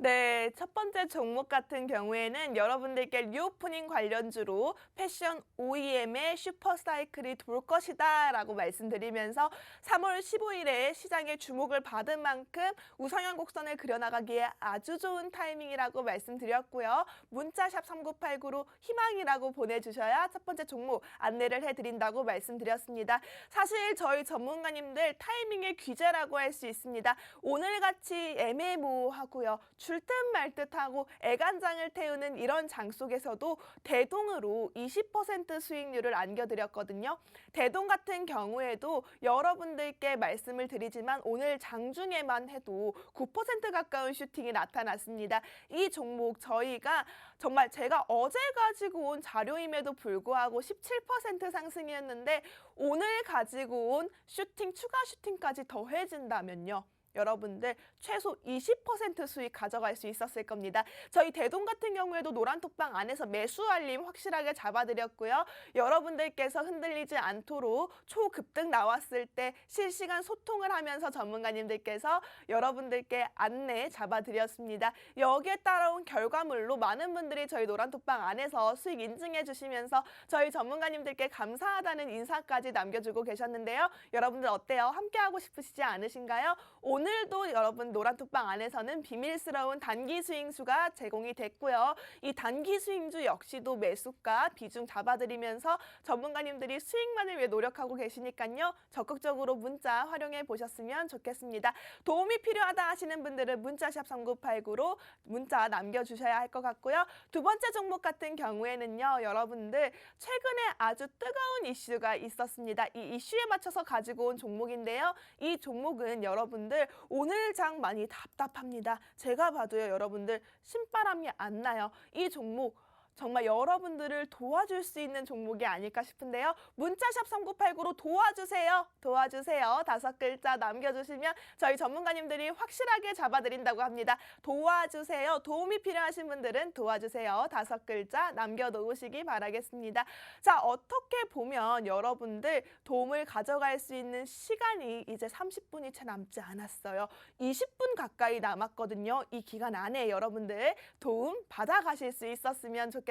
네, 첫 번째 종목 같은 경우에는 여러분들께 리오프닝 관련주로 패션 OEM의 슈퍼사이클이 돌 것이다 라고 말씀드리면서 3월 15일에 시장의 주목을 받은 만큼 우상향 곡선을 그려나가기에 아주 좋은 타이밍이라고 말씀드렸고요. 문자샵 3989로 희망이라고 보내주셔야 첫 번째 종목 안내를 해드린다고 말씀드렸습니다. 사실 저희 전문가님들 타이밍의 귀재라고 할 수 있습니다. 오늘같이 애매모호하고요. 줄 듯 말 듯하고 애간장을 태우는 이런 장 속에서도 대동으로 20% 수익률을 안겨드렸거든요. 대동 같은 경우에도 여러분들께 말씀을 드리지만 오늘 장중에만 해도 9% 가까운 슈팅이 나타났습니다. 이 종목 저희가 정말 제가 어제 가지고 온 자료임에도 불구하고 17% 상승이었는데 오늘 가지고 온 슈팅, 추가 슈팅까지 더해진다면요. 여러분들 최소 20% 수익 가져갈 수 있었을 겁니다. 저희 대동 같은 경우에도 노란톡방 안에서 매수 알림 확실하게 잡아드렸고요. 여러분들께서 흔들리지 않도록 초급등 나왔을 때 실시간 소통을 하면서 전문가님들께서 여러분들께 안내 잡아드렸습니다. 여기에 따라온 결과물로 많은 분들이 저희 노란톡방 안에서 수익 인증해 주시면서 저희 전문가님들께 감사하다는 인사까지 남겨주고 계셨는데요. 여러분들 어때요? 함께하고 싶으시지 않으신가요? 오늘도 여러분 노란톡방 안에서는 비밀스러운 단기 수익수가 제공이 됐고요. 이 단기 수익주 역시도 매수가 비중 잡아드리면서 전문가님들이 수익만을 위해 노력하고 계시니까요. 적극적으로 문자 활용해 보셨으면 좋겠습니다. 도움이 필요하다 하시는 분들은 문자샵 3989로 문자 남겨주셔야 할 것 같고요. 두 번째 종목 같은 경우에는요. 여러분들 최근에 아주 뜨거운 이슈가 있었습니다. 이 이슈에 맞춰서 가지고 온 종목인데요. 이 종목은 여러분들 오늘 장 많이 답답합니다. 제가 봐도요, 여러분들 신바람이 안 나요. 이 종목 정말 여러분들을 도와줄 수 있는 종목이 아닐까 싶은데요. 문자샵 3989로 도와주세요. 도와주세요. 5글자 남겨주시면 저희 전문가님들이 확실하게 잡아드린다고 합니다. 도와주세요. 도움이 필요하신 분들은 도와주세요. 5글자 남겨놓으시기 바라겠습니다. 자, 어떻게 보면 여러분들 도움을 가져갈 수 있는 시간이 이제 30분이 채 남지 않았어요. 20분 가까이 남았거든요. 이 기간 안에 여러분들 도움 받아가실 수 있었으면 좋겠습니다.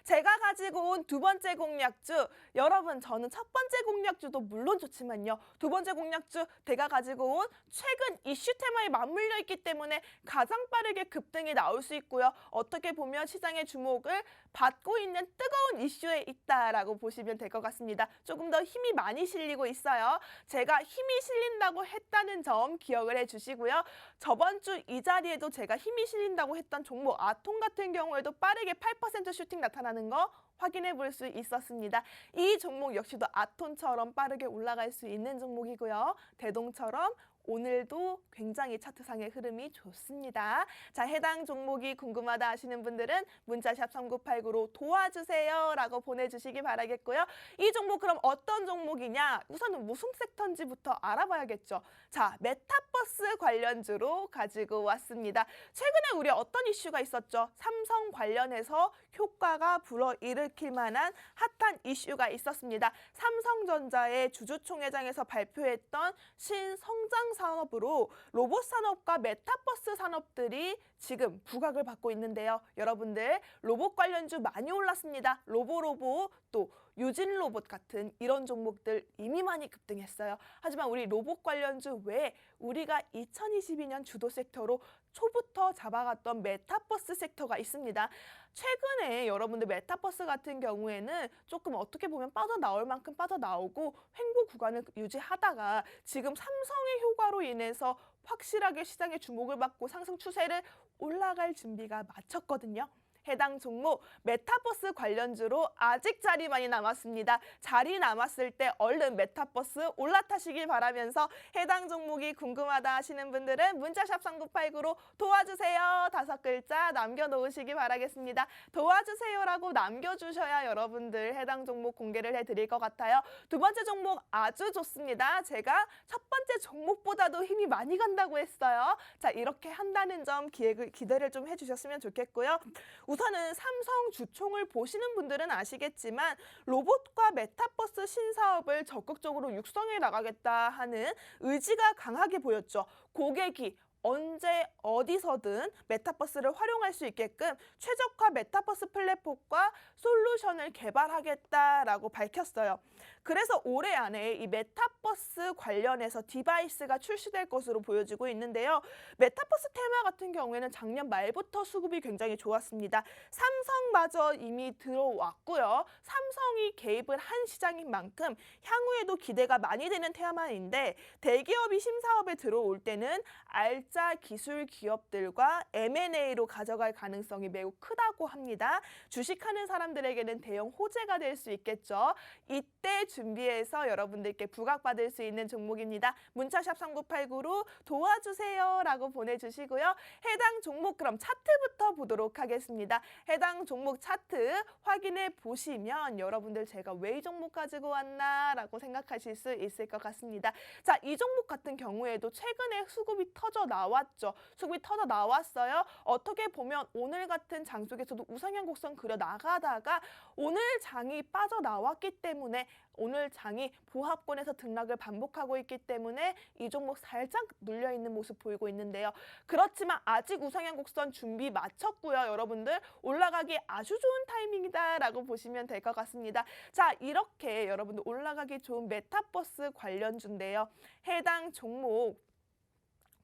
제가 가지고 온 두 번째 공략주, 여러분 저는 첫 번째 공략주도 물론 좋지만요. 두 번째 공략주 제가 가지고 온 최근 이슈 테마에 맞물려 있기 때문에 가장 빠르게 급등이 나올 수 있고요. 어떻게 보면 시장의 주목을 받고 있는 뜨거운 이슈에 있다라고 보시면 될 것 같습니다. 조금 더 힘이 많이 실리고 있어요. 제가 힘이 실린다고 했다는 점 기억을 해주시고요. 저번 주 이 자리에도 제가 힘이 실린다고 했던 종목 아톰 같은 경우에도 빠르게 8% 슈팅 나타나는 거 확인해 볼 수 있었습니다. 이 종목 역시도 아톰처럼 빠르게 올라갈 수 있는 종목이고요. 대동처럼 오늘도 굉장히 차트상의 흐름이 좋습니다. 자, 해당 종목이 궁금하다 하시는 분들은 문자샵 3989로 도와주세요 라고 보내주시기 바라겠고요. 이 종목 그럼 어떤 종목이냐? 우선은 무슨 섹터인지부터 알아봐야겠죠. 자, 메타버스 관련주로 가지고 왔습니다. 최근에 우리 어떤 이슈가 있었죠? 삼성 관련해서 효과가 불어일으킬 만한 핫한 이슈가 있었습니다. 삼성전자의 주주총회장에서 발표했던 신성장 산업으로 로봇 산업과 메타버스 산업들이 지금 부각을 받고 있는데요. 여러분들 로봇 관련주 많이 올랐습니다. 로보로보 또 유진 로봇 같은 이런 종목들 이미 많이 급등했어요. 하지만 우리 로봇 관련주 외에 우리가 2022년 주도 sek터로 초부터 잡아갔던 메타버스 섹터가 있습니다. 최근에 여러분들 메타버스 같은 경우에는 조금 어떻게 보면 빠져나올 만큼 빠져나오고 횡보 구간을 유지하다가 지금 삼성의 효과로 인해서 확실하게 시장의 주목을 받고 상승 추세를 올라갈 준비가 마쳤거든요. 해당 종목 메타버스 관련주로 아직 자리 많이 남았습니다. 자리 남았을 때 얼른 메타버스 올라타시길 바라면서 해당 종목이 궁금하다 하시는 분들은 문자샵 3989로 도와주세요 5글자 남겨놓으시기 바라겠습니다. 도와주세요라고 남겨주셔야 여러분들 해당 종목 공개를 해드릴 것 같아요. 두 번째 종목 아주 좋습니다. 제가 첫 번째 종목보다도 힘이 많이 간다고 했어요. 자, 이렇게 한다는 점 기대를 좀 해주셨으면 좋겠고요. 우선은 삼성 주총을 보시는 분들은 아시겠지만 로봇과 메타버스 신사업을 적극적으로 육성해 나가겠다 하는 의지가 강하게 보였죠. 고객이 언제 어디서든 메타버스를 활용할 수 있게끔 최적화 메타버스 플랫폼과 솔루션을 개발하겠다라고 밝혔어요. 그래서 올해 안에 이 메타버스 관련해서 디바이스가 출시될 것으로 보여지고 있는데요. 메타버스 테마 같은 경우에는 작년 말부터 수급이 굉장히 좋았습니다. 삼성마저 이미 들어왔고요. 삼성이 개입을 한 시장인 만큼 향후에도 기대가 많이 되는 테마인데, 대기업이 심사업에 들어올 때는 알짜 기술 기업들과 M&A로 가져갈 가능성이 매우 크다고 합니다. 주식하는 사람들에게는 대형 호재가 될 수 있겠죠. 이때 준비해서 여러분들께 부각받을 수 있는 종목입니다. 문자샵 3989로 도와주세요 라고 보내주시고요. 해당 종목 그럼 차트부터 보도록 하겠습니다. 해당 종목 차트 확인해 보시면 여러분들 제가 왜 이 종목 가지고 왔나 라고 생각하실 수 있을 것 같습니다. 자, 이 종목 같은 경우에도 최근에 수급이 터져 나왔죠. 수급이 터져 나왔어요. 어떻게 보면 오늘 같은 장 속에서도 우상향 곡선 그려 나가다가 오늘 장이 빠져나왔기 때문에, 오늘 장이 보합권에서 등락을 반복하고 있기 때문에 이 종목 살짝 눌려있는 모습 보이고 있는데요. 그렇지만 아직 우상향 곡선 준비 마쳤고요. 여러분들 올라가기 아주 좋은 타이밍이다 라고 보시면 될 것 같습니다. 자, 이렇게 여러분들 올라가기 좋은 메타버스 관련주인데요. 해당 종목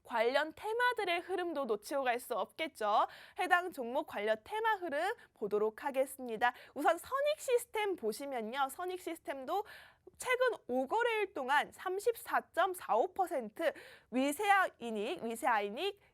관련 테마들의 흐름도 놓치고 갈 수 없겠죠. 해당 종목 관련 테마 흐름 보도록 하겠습니다. 우선 선익시스템 보시면요. 선익시스템도 최근 5거래일 동안 34.45%, 위세아이닉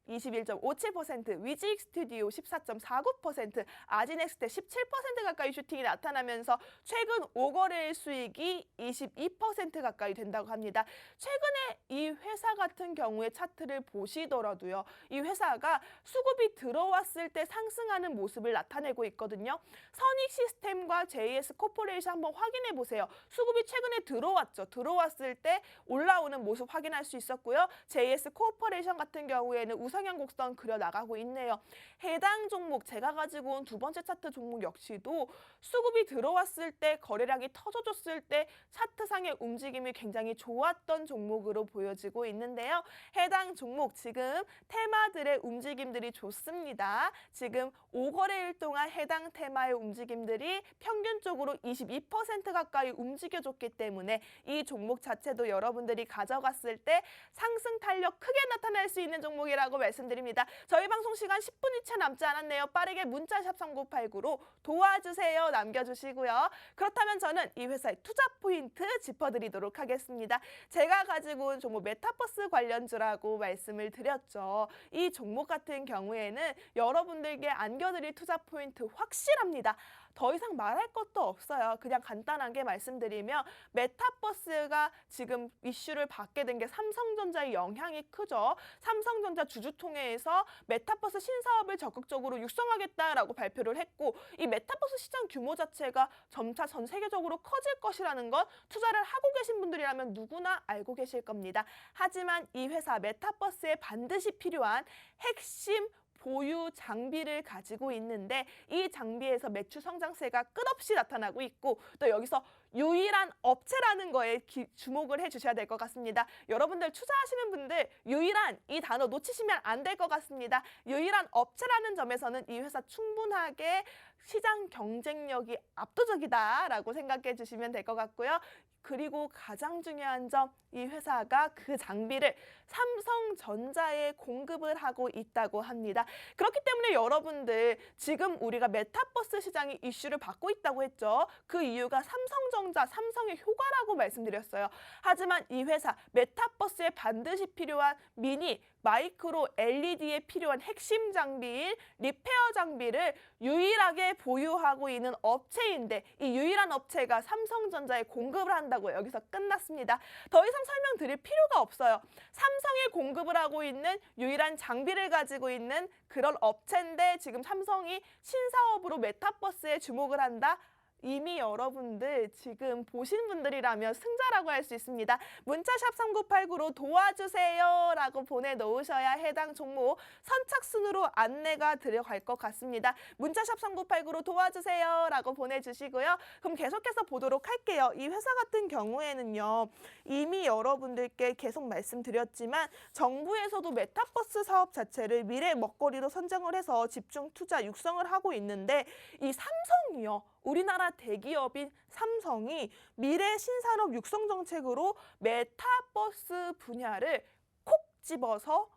21.57%, 위지익스튜디오 14.49%, 아지넥스테 17% 가까이 슈팅이 나타나면서 최근 5거래일 수익이 22% 가까이 된다고 합니다. 최근에 이 회사 같은 경우에 차트를 보시더라도요. 이 회사가 수급이 들어왔을 때 상승하는 모습을 나타내고 있거든요. 선익시스템과 JS 코퍼레이션 한번 확인해 보세요. 수급이 최근에 들어왔죠. 들어왔을 때 올라오는 모습 확인할 수 있었고요. JS 코퍼레이션 같은 경우에는 우상향 곡선 그려 나가고 있네요. 해당 종목 제가 가지고 온 두 번째 차트 종목 역시도 수급이 들어왔을 때, 거래량이 터져줬을 때 차트상의 움직임이 굉장히 좋았던 종목으로 보여지고 있는데요. 해당 종목 지금 테마들의 움직임들이 좋습니다. 지금 5거래일 동안 해당 테마의 움직임들이 평균적으로 22% 가까이 움직여줬기 때문에 이 종목 자체도 여러분들이 가져갔을 때 상승 탄력 크게 나타날 수 있는 종목이라고 말씀드립니다. 저희 방송 시간 10분이 채 남지 않았네요. 빠르게 문자샵 3989로 도와주세요 남겨주시고요. 그렇다면 저는 이 회사의 투자 포인트 짚어드리도록 하겠습니다. 제가 가지고 온 종목 메타버스 관련주라고 말씀을 드렸죠. 이 종목 같은 경우에는 여러분들께 안겨드릴 투자 포인트 확실합니다. 더 이상 말할 것도 없어요. 그냥 간단하게 말씀드리면 메타버스가 지금 이슈를 받게 된 게 삼성전자의 영향이 크죠. 삼성전자 주주총회에서 메타버스 신사업을 적극적으로 육성하겠다라고 발표를 했고, 이 메타버스 시장 규모 자체가 점차 전 세계적으로 커질 것이라는 건 투자를 하고 계신 분들이라면 누구나 알고 계실 겁니다. 하지만 이 회사 메타버스에 반드시 필요한 핵심 보유 장비를 가지고 있는데, 이 장비에서 매출 성장세가 끝없이 나타나고 있고, 또 여기서 유일한 업체라는 거에 주목을 해주셔야 될 것 같습니다. 여러분들 투자하시는 분들 유일한 이 단어 놓치시면 안 될 것 같습니다. 유일한 업체라는 점에서는 이 회사 충분하게 시장 경쟁력이 압도적이다라고 생각해 주시면 될 것 같고요. 그리고 가장 중요한 점, 이 회사가 그 장비를 삼성전자에 공급을 하고 있다고 합니다. 그렇기 때문에 여러분들 지금 우리가 메타버스 시장이 이슈를 받고 있다고 했죠. 그 이유가 삼성전자, 삼성의 효과라고 말씀드렸어요. 하지만 이 회사 메타버스에 반드시 필요한 미니, 마이크로 LED에 필요한 핵심 장비인 리페어 장비를 유일하게 보유하고 있는 업체인데, 이 유일한 업체가 삼성전자에 공급을 한다고 여기서 끝났습니다. 더 이상 설명드릴 필요가 없어요. 삼성에 공급을 하고 있는 유일한 장비를 가지고 있는 그런 업체인데 지금 삼성이 신사업으로 메타버스에 주목을 한다? 이미 여러분들 지금 보신 분들이라면 승자라고 할 수 있습니다. 문자샵 3989로 도와주세요 라고 보내놓으셔야 해당 종목 선착순으로 안내가 들어갈 것 같습니다. 문자샵 3989로 도와주세요 라고 보내주시고요. 그럼 계속해서 보도록 할게요. 이 회사 같은 경우에는요. 이미 여러분들께 계속 말씀드렸지만 정부에서도 메타버스 사업 자체를 미래 먹거리로 선정을 해서 집중 투자 육성을 하고 있는데 이 삼성이요. 우리나라 대기업인 삼성이 미래 신산업 육성 정책으로 메타버스 분야를 콕 집어서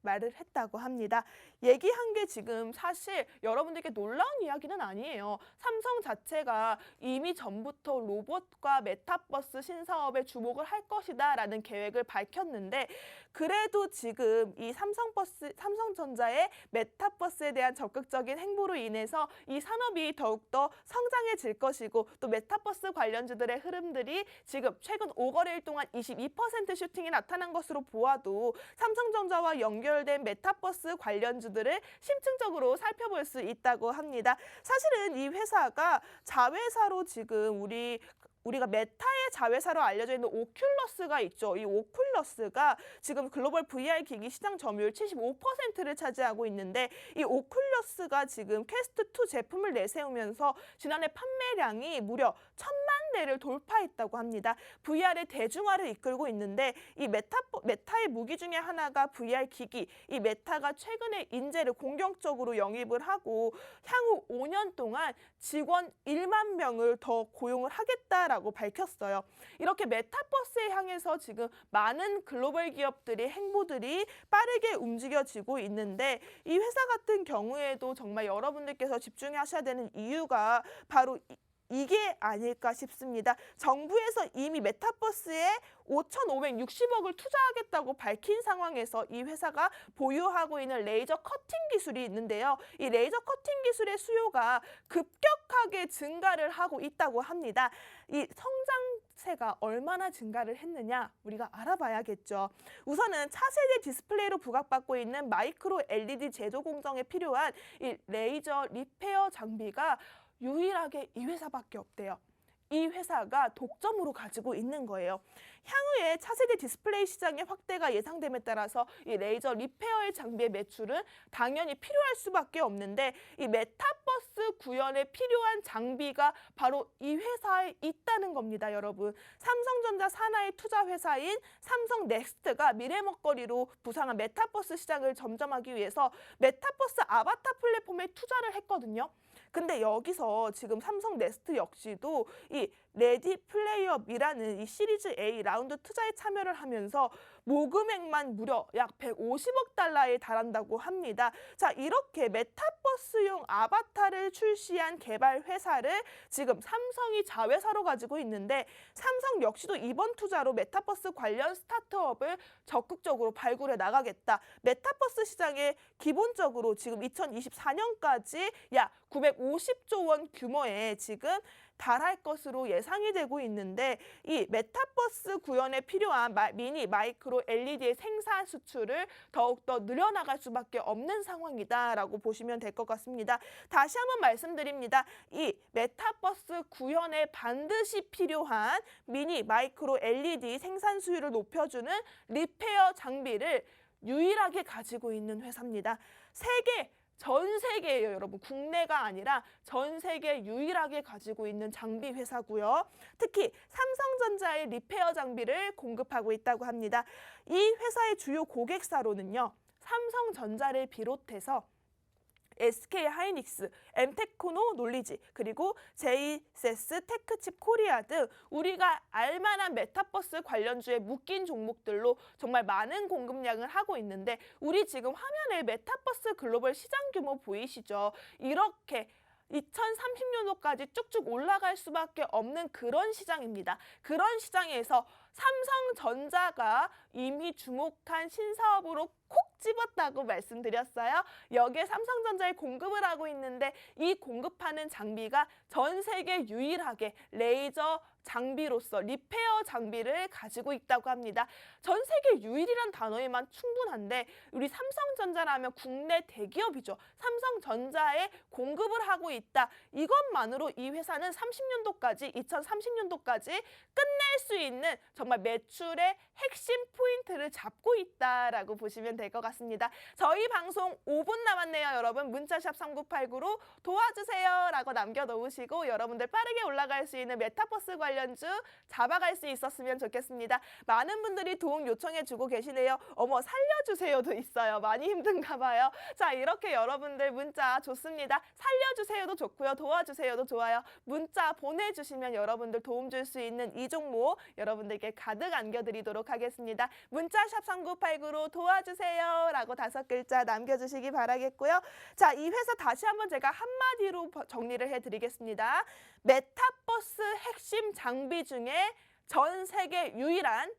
말을 했다고 합니다. 얘기한 게 지금 사실 여러분들께 놀라운 이야기는 아니에요. 삼성 자체가 이미 전부터 로봇과 메타버스 신사업에 주목을 할 것이다 라는 계획을 밝혔는데 그래도 지금 이 삼성전자의 메타버스에 대한 적극적인 행보로 인해서 이 산업이 더욱더 성장해질 것이고 또 메타버스 관련주들의 흐름들이 지금 최근 5거래일 동안 22% 슈팅이 나타난 것으로 보아도 삼성전자와 연결된 메타버스 관련주들을 심층적으로 살펴볼 수 있다고 합니다. 사실은 이 회사가 자회사로 지금 우리가 메타의 자회사로 알려져 있는 오큘러스가 있죠. 이 오큘러스가 지금 글로벌 VR 기기 시장 점유율 75%를 차지하고 있는데 이 오큘러스가 지금 퀘스트2 제품을 내세우면서 지난해 판매량이 무려 1,000만 대를 돌파했다고 합니다. VR의 대중화를 이끌고 있는데 이 메타의 무기 중에 하나가 VR 기기. 이 메타가 최근에 인재를 공격적으로 영입을 하고 향후 5년 동안 직원 1만 명을 더 고용을 하겠다라고 밝혔어요. 이렇게 메타버스에 향해서 지금 많은 글로벌 기업들의 행보들이 빠르게 움직여지고 있는데 이 회사 같은 경우에도 정말 여러분들께서 집중하셔야 되는 이유가 바로 이게 아닐까 싶습니다. 정부에서 이미 메타버스에 5,560억을 투자하겠다고 밝힌 상황에서 이 회사가 보유하고 있는 레이저 커팅 기술이 있는데요. 이 레이저 커팅 기술의 수요가 급격하게 증가를 하고 있다고 합니다. 이 성장세가 얼마나 증가를 했느냐 우리가 알아봐야겠죠. 우선은 차세대 디스플레이로 부각받고 있는 마이크로 LED 제조 공정에 필요한 이 레이저 리페어 장비가 유일하게 이 회사밖에 없대요. 이 회사가 독점으로 가지고 있는 거예요. 향후에 차세대 디스플레이 시장의 확대가 예상됨에 따라서 이 레이저 리페어의 장비의 매출은 당연히 필요할 수밖에 없는데 이 메타버스 구현에 필요한 장비가 바로 이 회사에 있다는 겁니다, 여러분. 삼성전자 산하의 투자 회사인 삼성 넥스트가 미래 먹거리로 부상한 메타버스 시장을 점점하기 위해서 메타버스 아바타 플랫폼에 투자를 했거든요. 근데 여기서 지금 삼성 넥스트 역시도 이 레디 플레이어 미라는 이 시리즈 A 라운드 투자에 참여를 하면서 모금액만 무려 약 150억 달러에 달한다고 합니다. 자, 이렇게 메타버스용 아바타를 출시한 개발 회사를 지금 삼성이 자회사로 가지고 있는데 삼성 역시도 이번 투자로 메타버스 관련 스타트업을 적극적으로 발굴해 나가겠다. 메타버스 시장에 기본적으로 지금 2024년까지 약 950조 원 규모의 지금 달할 것으로 예상이 되고 있는데 이 메타버스 구현에 필요한 미니 마이크로 LED의 생산 수출을 더욱더 늘려나갈 수밖에 없는 상황이다라고 보시면 될 것 같습니다. 다시 한번 말씀드립니다. 이 메타버스 구현에 반드시 필요한 미니 마이크로 LED 생산 수율을 높여주는 리페어 장비를 유일하게 가지고 있는 회사입니다. 전 세계예요, 여러분. 국내가 아니라 전 세계 유일하게 가지고 있는 장비 회사고요. 특히 삼성전자의 리페어 장비를 공급하고 있다고 합니다. 이 회사의 주요 고객사로는요. 삼성전자를 비롯해서 SK 하이닉스, 엠테크노 놀리지, 그리고 제이세스 테크칩 코리아 등 우리가 알만한 메타버스 관련주에 묶인 종목들로 정말 많은 공급량을 하고 있는데 우리 지금 화면에 메타버스 글로벌 시장 규모 보이시죠? 이렇게 2030년도까지 쭉쭉 올라갈 수밖에 없는 그런 시장입니다. 그런 시장에서 삼성전자가 이미 주목한 신사업으로 콕 집었다고 말씀드렸어요. 여기에 삼성전자에 공급을 하고 있는데 이 공급하는 장비가 전 세계 유일하게 레이저 장비로서 리페어 장비를 가지고 있다고 합니다. 전 세계 유일이란 단어에만 충분한데 우리 삼성전자라면 국내 대기업이죠. 삼성전자에 공급을 하고 있다. 이것만으로 이 회사는 2030년도까지 끝낼 수 있는 정말 매출의 핵심 포인트를 잡고 있다라고 보시면 될 것 같습니다. 저희 방송 5분 남았네요. 여러분 문자샵 3989로 도와주세요 라고 남겨놓으시고 여러분들 빠르게 올라갈 수 있는 메타버스 관련주 잡아갈 수 있었으면 좋겠습니다. 많은 분들이 도움 요청해주고 계시네요. 어머 살려주세요도 있어요. 많이 힘든가 봐요. 자 이렇게 여러분들 문자 좋습니다. 살려주세요도 좋고요. 도와주세요도 좋아요. 문자 보내주시면 여러분들 도움 줄 수 있는 이 종목 여러분들께 가득 안겨드리도록 하겠습니다. 문자샵 3989로 도와주세요 라고 5글자 남겨주시기 바라겠고요. 자, 이 회사 다시 한번 제가 한마디로 정리를 해드리겠습니다. 메타버스 핵심 장비 중에 전 세계 유일한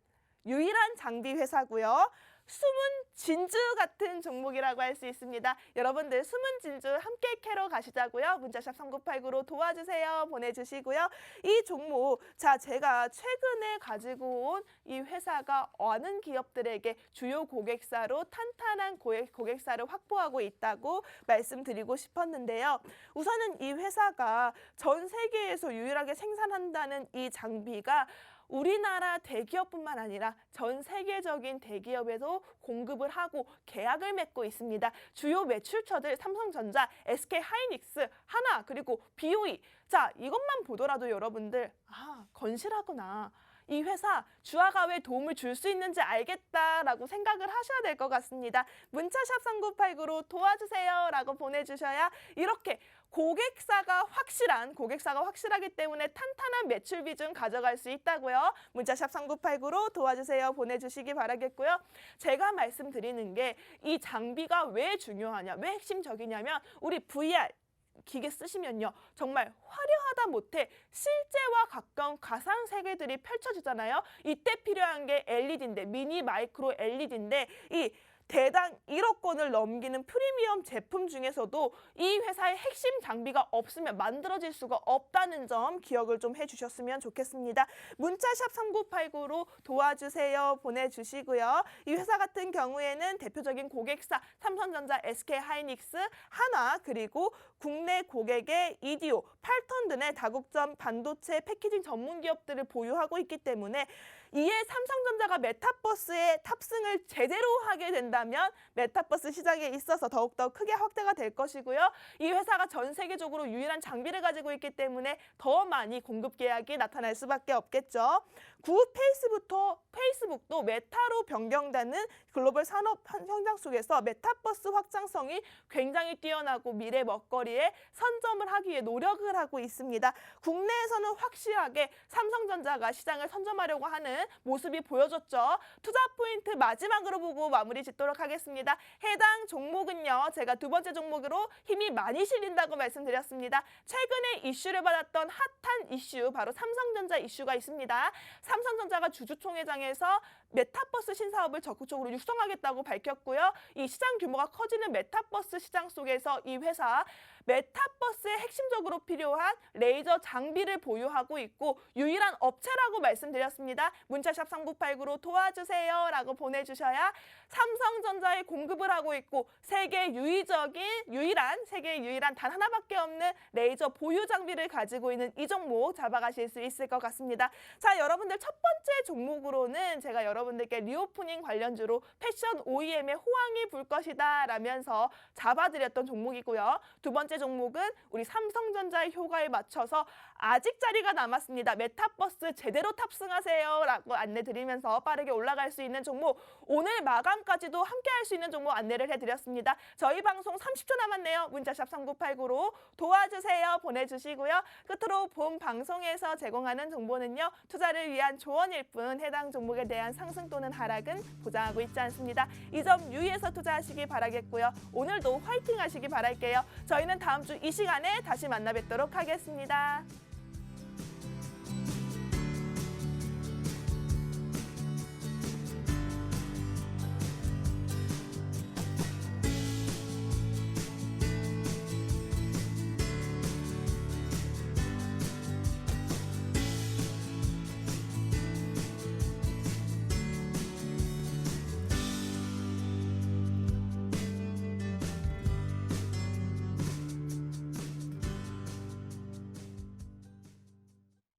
장비 회사고요. 숨은 진주 같은 종목이라고 할 수 있습니다. 여러분들 숨은 진주 함께 캐러 가시자고요. 문자샵 3989로 도와주세요 보내주시고요. 이 종목 자 제가 최근에 가지고 온 이 회사가 어느 기업들에게 주요 고객사로 탄탄한 고객사를 확보하고 있다고 말씀드리고 싶었는데요. 우선은 이 회사가 전 세계에서 유일하게 생산한다는 이 장비가 우리나라 대기업뿐만 아니라 전 세계적인 대기업에도 공급을 하고 계약을 맺고 있습니다. 주요 매출처들 삼성전자, SK하이닉스, 하나 그리고 BOE. 자 이것만 보더라도 여러분들 건실하구나. 이 회사 주화가에 도움을 줄 수 있는지 알겠다라고 생각을 하셔야 될 것 같습니다. 문자샵 3989로 도와주세요 라고 보내주셔야 이렇게 고객사가 확실하기 때문에 탄탄한 매출 비중 가져갈 수 있다고요. 문자샵 3989로 도와주세요 보내주시기 바라겠고요. 제가 말씀드리는 게 이 장비가 왜 중요하냐, 왜 핵심적이냐면 우리 VR 기계 쓰시면요. 정말 화려하다 못해 실제와 가까운 가상 세계들이 펼쳐지잖아요. 이때 필요한 게 LED인데 미니 마이크로 LED인데 이 대당 1억 원을 넘기는 프리미엄 제품 중에서도 이 회사의 핵심 장비가 없으면 만들어질 수가 없다는 점 기억을 좀 해주셨으면 좋겠습니다. 문자샵 3989로 도와주세요 보내주시고요. 이 회사 같은 경우에는 대표적인 고객사 삼성전자, SK하이닉스, 하나 그리고 국내 고객의 EDO, 8톤 등의 다국점 반도체 패키징 전문 기업들을 보유하고 있기 때문에 이에 삼성전자가 메타버스에 탑승을 제대로 하게 된다면 메타버스 시장에 있어서 더욱더 크게 확대가 될 것이고요. 이 회사가 전 세계적으로 유일한 장비를 가지고 있기 때문에 더 많이 공급 계약이 나타날 수밖에 없겠죠. 구 페이스북도 메타로 변경되는 글로벌 산업 현장 속에서 메타버스 확장성이 굉장히 뛰어나고 미래 먹거리에 선점을 하기 위해 노력을 하고 있습니다. 국내에서는 확실하게 삼성전자가 시장을 선점하려고 하는 모습이 보여졌죠. 투자 포인트 마지막으로 보고 마무리 짓도록 하겠습니다. 해당 종목은요. 제가 두 번째 종목으로 힘이 많이 실린다고 말씀드렸습니다. 최근에 이슈를 받았던 핫한 이슈 바로 삼성전자 이슈가 있습니다. 삼성전자가 주주총회장에서 메타버스 신사업을 적극적으로 육성하겠다고 밝혔고요. 이 시장 규모가 커지는 메타버스 시장 속에서 이 회사 메타버스에 핵심적으로 필요한 레이저 장비를 보유하고 있고 유일한 업체라고 말씀드렸습니다. 문자샵 3989로 도와주세요 라고 보내주셔야 삼성전자에 공급을 하고 있고 세계 유일한 단 하나밖에 없는 레이저 보유 장비를 가지고 있는 이 종목 잡아가실 수 있을 것 같습니다. 자, 여러분들 첫 번째 종목으로는 제가 여러분들께 리오프닝 관련주로 패션 OEM의 호황이 불 것이다 라면서 잡아드렸던 종목이고요. 두 번째 종목은 우리 삼성전자의 효과에 맞춰서 아직 자리가 남았습니다. 메타버스 제대로 탑승하세요 라고 안내드리면서 빠르게 올라갈 수 있는 종목, 오늘 마감까지도 함께 할 수 있는 종목 안내를 해드렸습니다. 저희 방송 30초 남았네요. 문자샵 3989로 도와주세요 보내주시고요. 끝으로 본 방송에서 제공하는 정보는요. 투자를 위한 조언일 뿐 해당 종목에 대한 상승 또는 하락은 보장하고 있지 않습니다. 이 점 유의해서 투자하시기 바라겠고요. 오늘도 화이팅 하시기 바랄게요. 저희는 다음 주 이 시간에 다시 만나 뵙도록 하겠습니다.